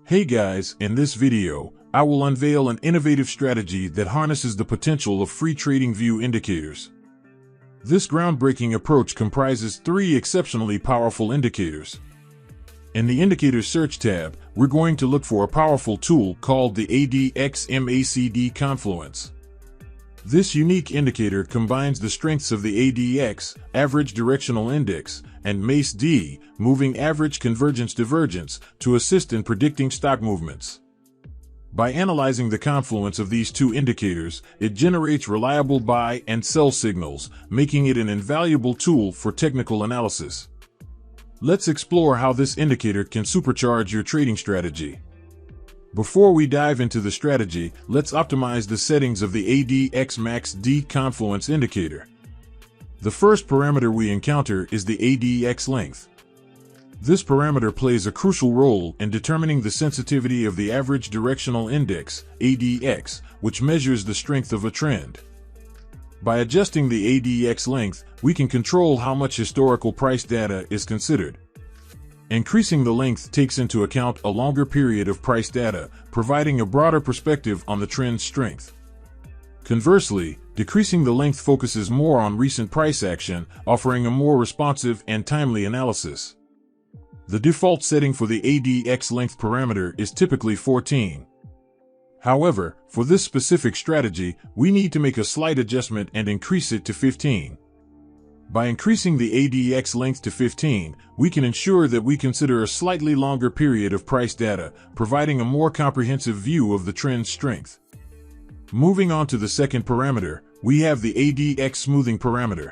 Hey guys, in this video, I will unveil an innovative strategy that harnesses the potential of free TradingView indicators. This groundbreaking approach comprises three exceptionally powerful indicators. In the Indicators Search tab, we're going to look for a powerful tool called the ADX-MACD confluence. This unique indicator combines the strengths of the ADX, Average Directional Index, and MACD, Moving Average Convergence Divergence, to assist in predicting stock movements. By analyzing the confluence of these two indicators, it generates reliable buy and sell signals, making it an invaluable tool for technical analysis. Let's explore how this indicator can supercharge your trading strategy. Before we dive into the strategy, let's optimize the settings of the ADX-MACD confluence indicator. The first parameter we encounter is the ADX length. This parameter plays a crucial role in determining the sensitivity of the average directional index, ADX, which measures the strength of a trend. By adjusting the ADX length, we can control how much historical price data is considered. Increasing the length takes into account a longer period of price data, providing a broader perspective on the trend's strength. Conversely, decreasing the length focuses more on recent price action, offering a more responsive and timely analysis. The default setting for the ADX length parameter is typically 14. However, for this specific strategy, we need to make a slight adjustment and increase it to 15. By increasing the ADX length to 15, we can ensure that we consider a slightly longer period of price data, providing a more comprehensive view of the trend's strength. Moving on to the second parameter, we have the ADX smoothing parameter.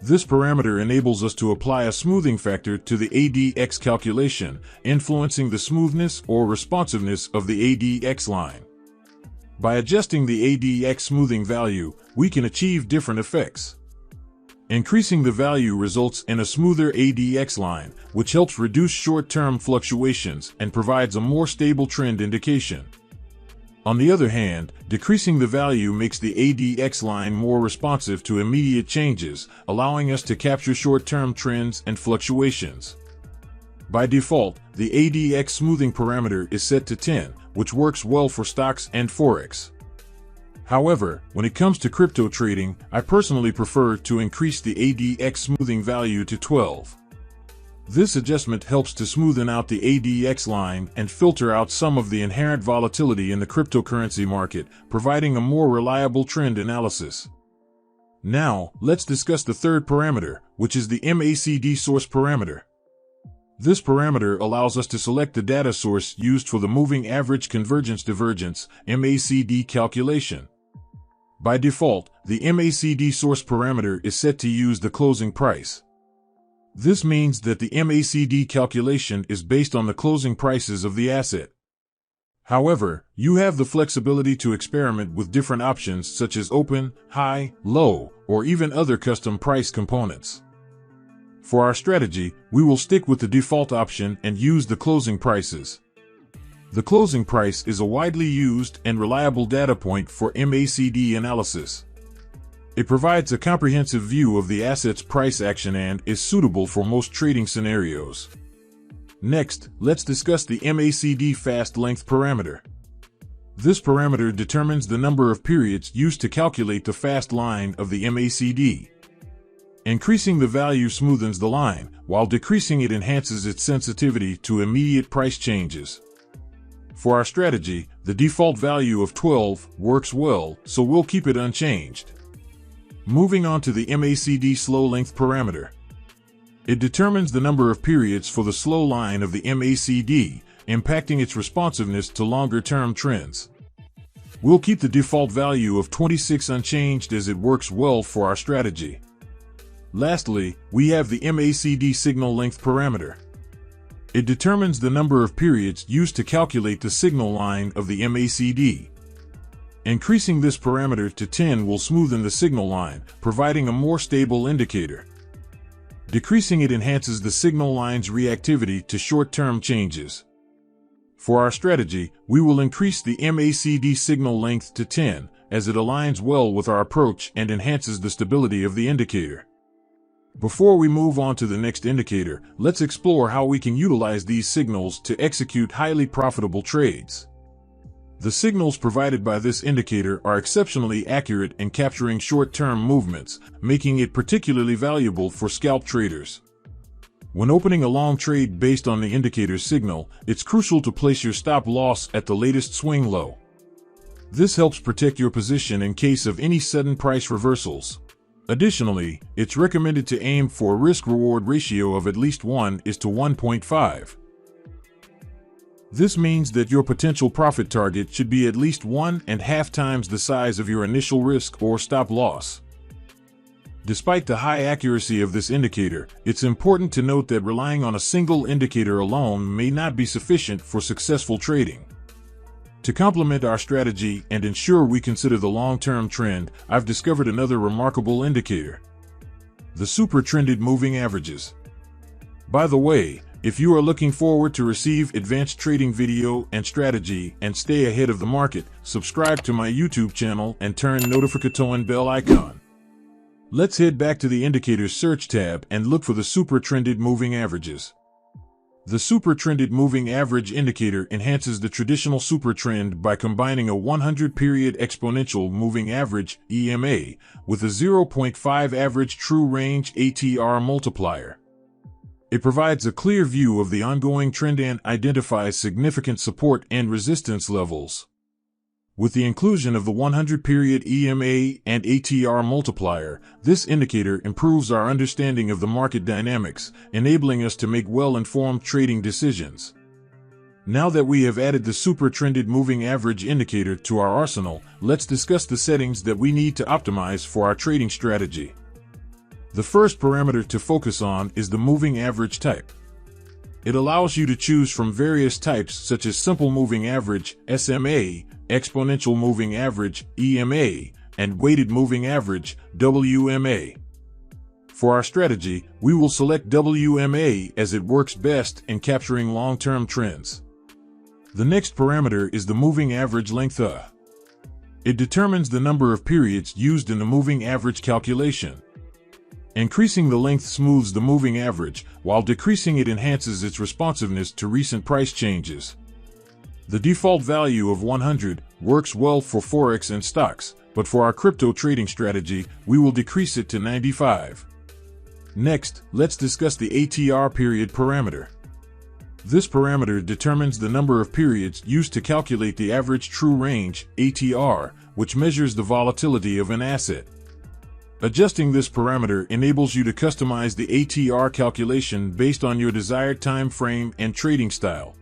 This parameter enables us to apply a smoothing factor to the ADX calculation, influencing the smoothness or responsiveness of the ADX line. By adjusting the ADX smoothing value, we can achieve different effects. Increasing the value results in a smoother ADX line, which helps reduce short-term fluctuations and provides a more stable trend indication. On the other hand, decreasing the value makes the ADX line more responsive to immediate changes, allowing us to capture short-term trends and fluctuations. By default, the ADX smoothing parameter is set to 10, which works well for stocks and Forex. However, when it comes to crypto trading, I personally prefer to increase the ADX smoothing value to 12. This adjustment helps to smoothen out the ADX line and filter out some of the inherent volatility in the cryptocurrency market, providing a more reliable trend analysis. Now, let's discuss the third parameter, which is the MACD source parameter. This parameter allows us to select the data source used for the Moving Average Convergence Divergence (MACD) calculation. By default, the MACD source parameter is set to use the closing price. This means that the MACD calculation is based on the closing prices of the asset. However, you have the flexibility to experiment with different options such as open, high, low, or even other custom price components. For our strategy, we will stick with the default option and use the closing prices. The closing price is a widely used and reliable data point for MACD analysis. It provides a comprehensive view of the asset's price action and is suitable for most trading scenarios. Next, let's discuss the MACD fast length parameter. This parameter determines the number of periods used to calculate the fast line of the MACD. Increasing the value smoothens the line, while decreasing it enhances its sensitivity to immediate price changes. For our strategy, the default value of 12 works well, so we'll keep it unchanged. Moving on to the MACD slow length parameter. It determines the number of periods for the slow line of the MACD, impacting its responsiveness to longer-term trends. We'll keep the default value of 26 unchanged as it works well for our strategy. Lastly, we have the MACD signal length parameter. It determines the number of periods used to calculate the signal line of the MACD. Increasing this parameter to 10 will smoothen the signal line, providing a more stable indicator. Decreasing it enhances the signal line's reactivity to short-term changes. For our strategy, we will increase the MACD signal length to 10, as it aligns well with our approach and enhances the stability of the indicator. Before we move on to the next indicator, let's explore how we can utilize these signals to execute highly profitable trades. The signals provided by this indicator are exceptionally accurate in capturing short-term movements, making it particularly valuable for scalp traders. When opening a long trade based on the indicator's signal, it's crucial to place your stop loss at the latest swing low. This helps protect your position in case of any sudden price reversals. Additionally, it's recommended to aim for a risk-reward ratio of at least 1:1.5. This means that your potential profit target should be at least 1.5 times the size of your initial risk or stop loss. Despite the high accuracy of this indicator, it's important to note that relying on a single indicator alone may not be sufficient for successful trading. To complement our strategy and ensure we consider the long-term trend, I've discovered another remarkable indicator: the super trended moving averages. By the way, if you are looking forward to receive advanced trading video and strategy and stay ahead of the market, subscribe to my YouTube channel and turn notification bell icon. Let's head back to the Indicators Search tab and look for the Super Trended Moving Averages. The Super Trended Moving Average indicator enhances the traditional super trend by combining a 100-period exponential moving average (EMA) with a 0.5 average true range (ATR) multiplier. It provides a clear view of the ongoing trend and identifies significant support and resistance levels. With the inclusion of the 100-period EMA and ATR multiplier, this indicator improves our understanding of the market dynamics, enabling us to make well-informed trading decisions. Now that we have added the Super Trended Moving Average indicator to our arsenal, let's discuss the settings that we need to optimize for our trading strategy. The first parameter to focus on is the moving average type. It allows you to choose from various types such as simple moving average (SMA), exponential moving average (EMA), and weighted moving average (WMA). For our strategy, we will select WMA as it works best in capturing long-term trends. The next parameter is the moving average length. It determines the number of periods used in the moving average calculation. Increasing the length smooths the moving average, while decreasing it enhances its responsiveness to recent price changes. The default value of 100 works well for Forex and stocks, but for our crypto trading strategy, we will decrease it to 95. Next, let's discuss the ATR period parameter. This parameter determines the number of periods used to calculate the average true range, ATR, which measures the volatility of an asset. Adjusting this parameter enables you to customize the ATR calculation based on your desired time frame and trading style.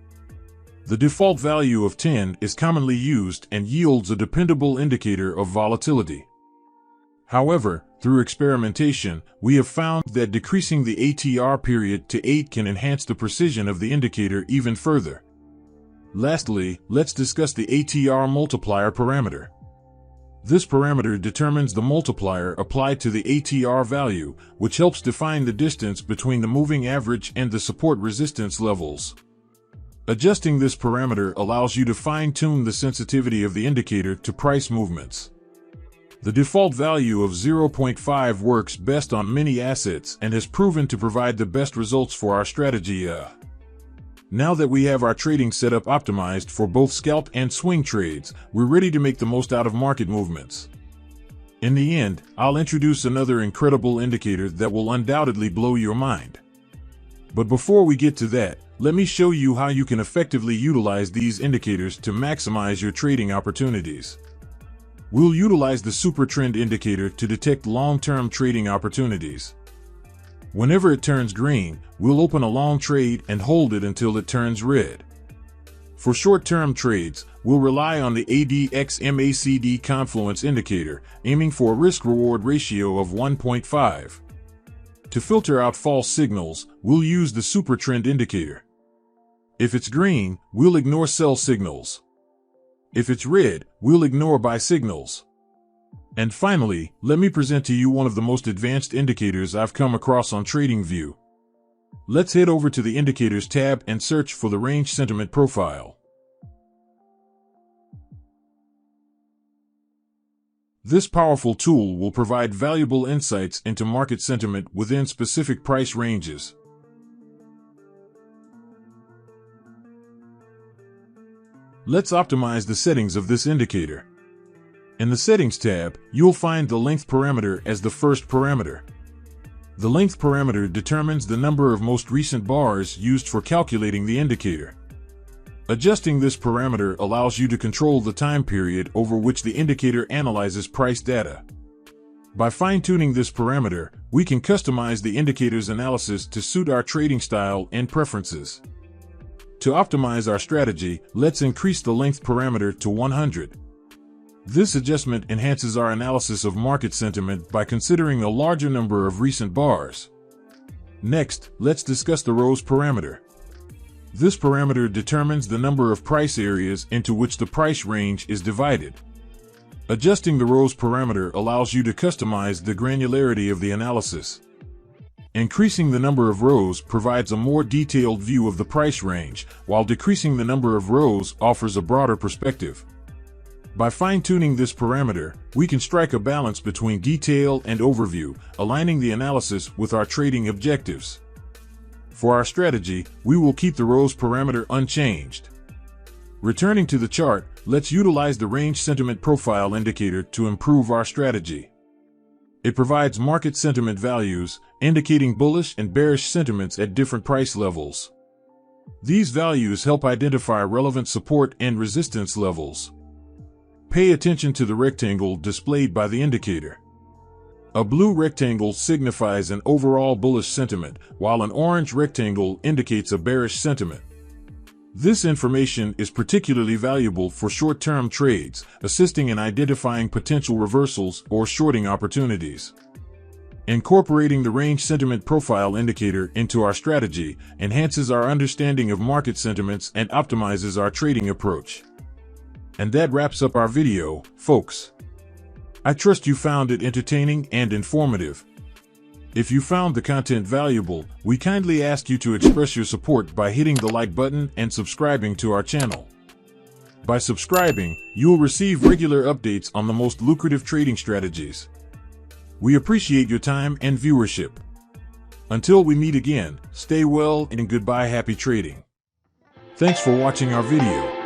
The default value of 10 is commonly used and yields a dependable indicator of volatility. However, through experimentation, we have found that decreasing the ATR period to 8 can enhance the precision of the indicator even further. Lastly, let's discuss the ATR multiplier parameter. This parameter determines the multiplier applied to the ATR value, which helps define the distance between the moving average and the support resistance levels. Adjusting this parameter allows you to fine-tune the sensitivity of the indicator to price movements. The default value of 0.5 works best on many assets and has proven to provide the best results for our strategy. Now that we have our trading setup optimized for both scalp and swing trades, we're ready to make the most out of market movements. In the end, I'll introduce another incredible indicator that will undoubtedly blow your mind. But before we get to that, let me show you how you can effectively utilize these indicators to maximize your trading opportunities. We'll utilize the Super Trend indicator to detect long-term trading opportunities. Whenever it turns green, we'll open a long trade and hold it until it turns red. For short-term trades, we'll rely on the ADX-MACD confluence indicator, aiming for a risk-reward ratio of 1.5. To filter out false signals, we'll use the Super Trend indicator. If it's green, we'll ignore sell signals. If it's red, we'll ignore buy signals. And finally, let me present to you one of the most advanced indicators I've come across on TradingView. Let's head over to the Indicators tab and search for the Range Sentiment Profile. This powerful tool will provide valuable insights into market sentiment within specific price ranges. Let's optimize the settings of this indicator. In the Settings tab, you'll find the length parameter as the first parameter. The length parameter determines the number of most recent bars used for calculating the indicator. Adjusting this parameter allows you to control the time period over which the indicator analyzes price data. By fine-tuning this parameter, we can customize the indicator's analysis to suit our trading style and preferences. To optimize our strategy, let's increase the length parameter to 100. This adjustment enhances our analysis of market sentiment by considering a larger number of recent bars. Next, let's discuss the rows parameter. This parameter determines the number of price areas into which the price range is divided. Adjusting the rows parameter allows you to customize the granularity of the analysis. Increasing the number of rows provides a more detailed view of the price range, while decreasing the number of rows offers a broader perspective. By fine-tuning this parameter, we can strike a balance between detail and overview, aligning the analysis with our trading objectives. For our strategy, we will keep the rows parameter unchanged. Returning to the chart, let's utilize the range sentiment profile indicator to improve our strategy. It provides market sentiment values, indicating bullish and bearish sentiments at different price levels. These values help identify relevant support and resistance levels. Pay attention to the rectangle displayed by the indicator. A blue rectangle signifies an overall bullish sentiment, while an orange rectangle indicates a bearish sentiment. This information is particularly valuable for short-term trades, assisting in identifying potential reversals or shorting opportunities. Incorporating the range sentiment profile indicator into our strategy enhances our understanding of market sentiments and optimizes our trading approach. And that wraps up our video, folks. I trust you found it entertaining and informative. If you found the content valuable, we kindly ask you to express your support by hitting the like button and subscribing to our channel. By subscribing, you will receive regular updates on the most lucrative trading strategies. We appreciate your time and viewership. Until we meet again, stay well and goodbye, happy trading. Thanks for watching our video.